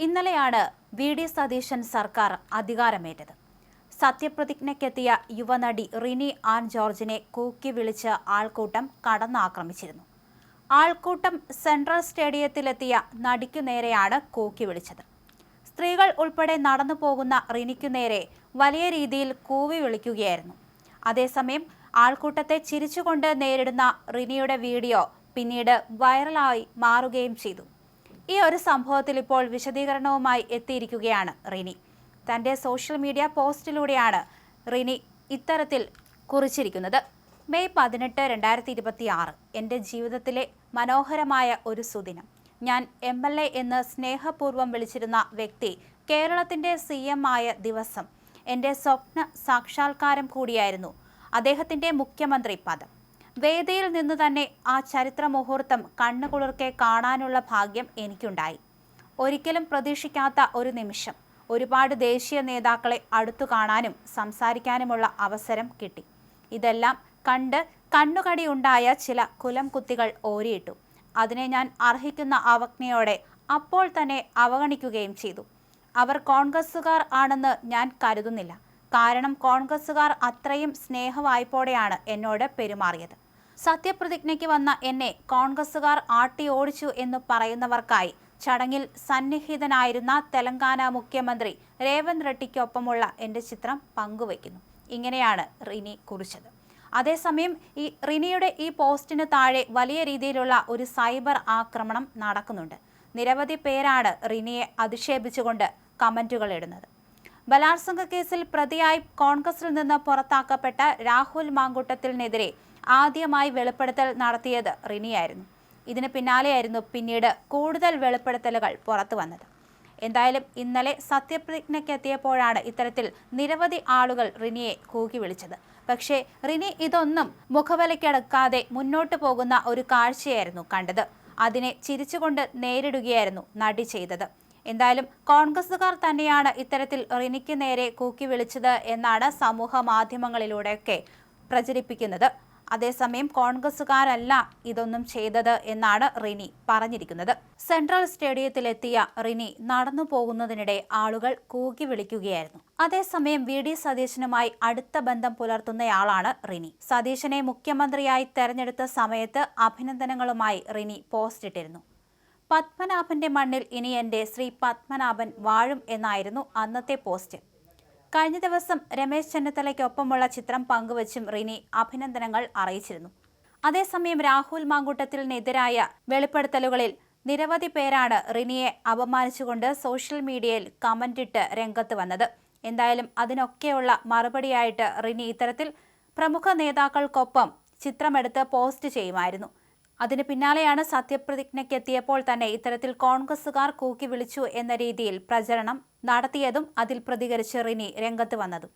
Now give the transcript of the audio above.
ഇന്നലെയാണ് വി.ഡി. സതീശൻ സർക്കാർ അധികാരമേറ്റത്. സത്യപ്രതിജ്ഞയ്ക്കെത്തിയ യുവനടി റിനി ആൻ ജോർജിനെ കൂക്കി വിളിച്ച് ആൾക്കൂട്ടം കടന്നാക്രമിച്ചിരുന്നു. ആൾക്കൂട്ടം സെൻട്രൽ സ്റ്റേഡിയത്തിലെത്തിയ നടിക്കു നേരെയാണ് കൂക്കി വിളിച്ചത്. സ്ത്രീകൾ ഉൾപ്പെടെ നടന്നു പോകുന്ന റിനിക്കു നേരെ വലിയ രീതിയിൽ കൂവി വിളിക്കുകയായിരുന്നു. അതേസമയം ആൾക്കൂട്ടത്തെ ചിരിച്ചുകൊണ്ട് നേരിടുന്ന റിനിയുടെ വീഡിയോ പിന്നീട് വൈറലായി മാറുകയും ചെയ്തു. ഈ ഒരു സംഭവത്തിൽ ഇപ്പോൾ വിശദീകരണവുമായി എത്തിയിരിക്കുകയാണ് റിനി. തൻ്റെ സോഷ്യൽ മീഡിയ പോസ്റ്റിലൂടെയാണ് റിനി ഇത്തരത്തിൽ കുറിച്ചിരിക്കുന്നത്. മെയ് 18, 2026 എൻ്റെ ജീവിതത്തിലെ മനോഹരമായ ഒരു സുദിനം. ഞാൻ MLA എന്ന് സ്നേഹപൂർവ്വം വിളിച്ചിരുന്ന വ്യക്തി കേരളത്തിൻ്റെ CM ആയ ദിവസം. എൻ്റെ സ്വപ്ന സാക്ഷാത്കാരം കൂടിയായിരുന്നു അദ്ദേഹത്തിൻ്റെ മുഖ്യമന്ത്രി പദം. വേദിയിൽ നിന്ന് തന്നെ ആ ചരിത്ര മുഹൂർത്തം കണ്ണുകുളിർക്കെ കാണാനുള്ള ഭാഗ്യം എനിക്കുണ്ടായി. ഒരിക്കലും പ്രതീക്ഷിക്കാത്ത ഒരു നിമിഷം. ഒരുപാട് ദേശീയ നേതാക്കളെ അടുത്തു കാണാനും സംസാരിക്കാനുമുള്ള അവസരം കിട്ടി. ഇതെല്ലാം കണ്ട് കണ്ണുകടിയുണ്ടായ ചില കുലം കുത്തികൾ ഓരിയിട്ടു. അതിനെ ഞാൻ അർഹിക്കുന്ന അവജ്ഞയോടെ അപ്പോൾ തന്നെ അവഗണിക്കുകയും ചെയ്തു. അവർ കോൺഗ്രസ്സുകാർ ആണെന്ന് ഞാൻ കരുതുന്നില്ല. കാരണം കോൺഗ്രസ്സുകാർ അത്രയും സ്നേഹവായ്പോടെയാണ് എന്നോട് പെരുമാറിയത്. സത്യപ്രതിജ്ഞയ്ക്ക് വന്ന എന്നെ കോൺഗ്രസ്സുകാർ ആട്ടി ഓടിച്ചു എന്ന് പറയുന്നവർക്കായി ചടങ്ങിൽ സന്നിഹിതനായിരുന്ന തെലങ്കാന മുഖ്യമന്ത്രി രേവന്ത് റെഡ്ഡിക്കൊപ്പമുള്ള എൻ്റെ ചിത്രം പങ്കുവയ്ക്കുന്നു. ഇങ്ങനെയാണ് റിനി കുറിച്ചത്. അതേസമയം ഈ റിനിയുടെ ഈ പോസ്റ്റിന് താഴെ വലിയ രീതിയിലുള്ള ഒരു സൈബർ ആക്രമണം നടക്കുന്നുണ്ട്. നിരവധി പേരാണ് റിനിയെ അധിക്ഷേപിച്ചുകൊണ്ട് കമന്റുകൾ ഇടുന്നത്. ബലാത്സംഗ കേസിൽ പ്രതിയായി കോൺഗ്രസിൽ നിന്ന് പുറത്താക്കപ്പെട്ട രാഹുൽ മാങ്കൂട്ടത്തിനെതിരെ ആദ്യമായി വെളിപ്പെടുത്തൽ നടത്തിയത് റിനിയായിരുന്നു. ഇതിന് പിന്നാലെയായിരുന്നു പിന്നീട് കൂടുതൽ വെളിപ്പെടുത്തലുകൾ പുറത്തു വന്നത്. എന്തായാലും ഇന്നലെ സത്യപ്രതിജ്ഞയ്ക്കെത്തിയപ്പോഴാണ് ഇത്തരത്തിൽ നിരവധി ആളുകൾ റിനിയെ കൂക്കി വിളിച്ചത്. പക്ഷേ റിനി ഇതൊന്നും മുഖവിലയ്ക്കെടുക്കാതെ മുന്നോട്ട് പോകുന്ന ഒരു കാഴ്ചയായിരുന്നു കണ്ടത്. അതിനെ ചിരിച്ചുകൊണ്ട് നേരിടുകയായിരുന്നു നടി ചെയ്തത്. എന്തായാലും കോൺഗ്രസുകാർ തന്നെയാണ് ഇത്തരത്തിൽ റിനിക്ക് നേരെ കൂക്കി വിളിച്ചത് എന്നാണ് സമൂഹ മാധ്യമങ്ങളിലൂടെയൊക്കെ പ്രചരിപ്പിക്കുന്നത്. അതേസമയം കോൺഗ്രസുകാരല്ല ഇതൊന്നും ചെയ്തത് എന്നാണ് റിനി പറഞ്ഞിരിക്കുന്നത്. സെൻട്രൽ സ്റ്റേഡിയത്തിലെത്തിയ റിനി നടന്നു പോകുന്നതിനിടെ ആളുകൾ കൂക്കി വിളിക്കുകയായിരുന്നു. അതേസമയം വി.ഡി. സതീശനുമായി അടുത്ത ബന്ധം പുലർത്തുന്നയാളാണ് റിനി. സതീശനെ മുഖ്യമന്ത്രിയായി തെരഞ്ഞെടുത്ത സമയത്ത് അഭിനന്ദനങ്ങളുമായി റിനി പോസ്റ്റ് ഇട്ടിരുന്നു. പത്മനാഭന്റെ മണ്ണിൽ ഇനി എൻ്റെ ശ്രീ പത്മനാഭൻ വാഴും എന്നായിരുന്നു അന്നത്തെ പോസ്റ്റ്. കഴിഞ്ഞ ദിവസം രമേശ് ചെന്നിത്തലയ്ക്കൊപ്പമുള്ള ചിത്രം പങ്കുവച്ചും റിനി അഭിനന്ദനങ്ങൾ അറിയിച്ചിരുന്നു. അതേസമയം രാഹുൽ മാങ്കൂട്ടത്തിനെതിരായ വെളിപ്പെടുത്തലുകളിൽ നിരവധി പേരാണ് റിനിയെ അപമാനിച്ചുകൊണ്ട് സോഷ്യൽ മീഡിയയിൽ കമന്റിട്ട് രംഗത്ത് വന്നത്. എന്തായാലും അതിനൊക്കെയുള്ള മറുപടിയായിട്ട് റിനി ഇത്തരത്തിൽ പ്രമുഖ നേതാക്കൾക്കൊപ്പം ചിത്രമെടുത്ത് പോസ്റ്റ് ചെയ്യുമായിരുന്നു. അതിന് പിന്നാലെയാണ് സത്യപ്രതിജ്ഞയ്ക്കെത്തിയപ്പോൾ തന്നെ ഇത്തരത്തിൽ കോൺഗ്രസുകാർ കൂക്കി വിളിച്ചു എന്ന രീതിയിൽ പ്രചരണം നടത്തിയതും അതിൽ പ്രതികരിച്ച് റിനി രംഗത്ത് വന്നതും.